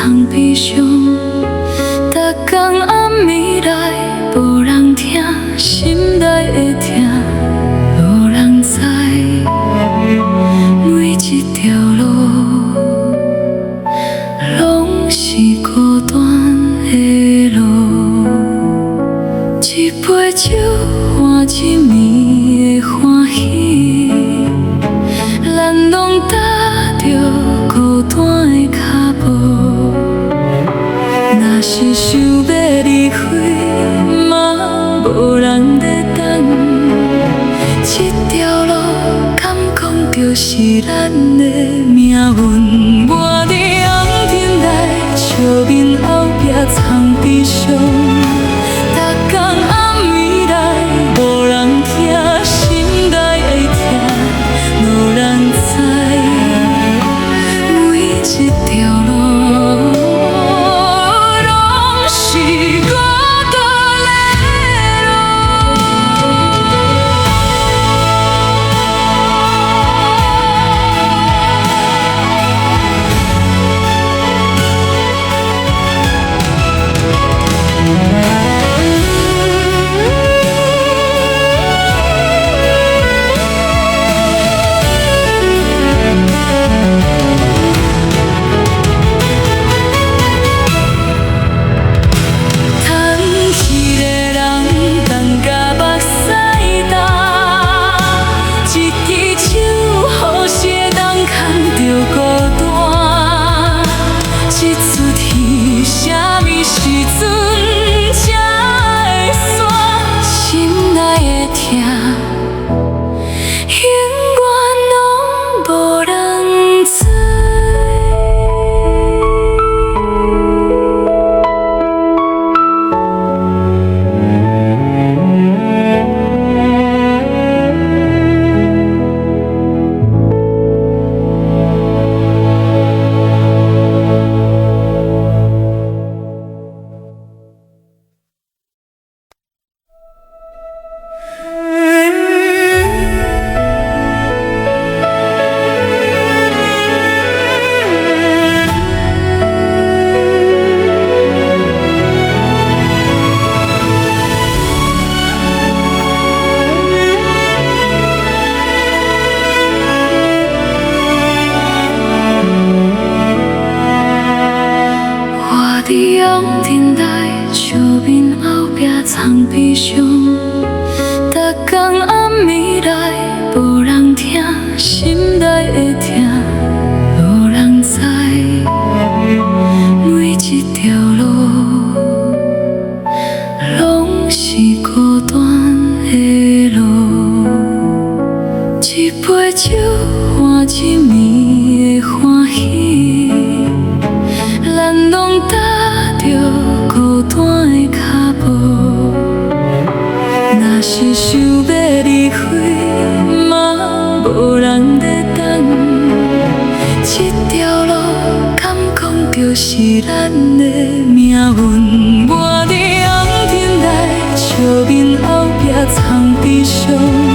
藏悲伤。逐天暗暝来，无人听，心内的痛，无人知。每一条路，拢是孤单的路。一杯酒换一暝的欢喜，咱拢踏着孤单的脚步。若是想要离开，嘛无人在等。这条路，敢讲就是咱的命运？我伫红尘内，笑面后壁藏悲伤。逐天暗暝来，无人听，心内的痛，无人知。每一条路，拢是孤单的路。伫红尘内，笑面后壁藏悲伤。逐天暗暝来，无人听，心内的痛，无人知。每一条路，拢是孤单的路。一杯酒换一暝的欢喜，咱拢踏着孤单的脚步。若是想要离开，嘛无人在等。这条路，敢讲就是咱的命运？我伫红尘内，笑面后壁藏悲伤。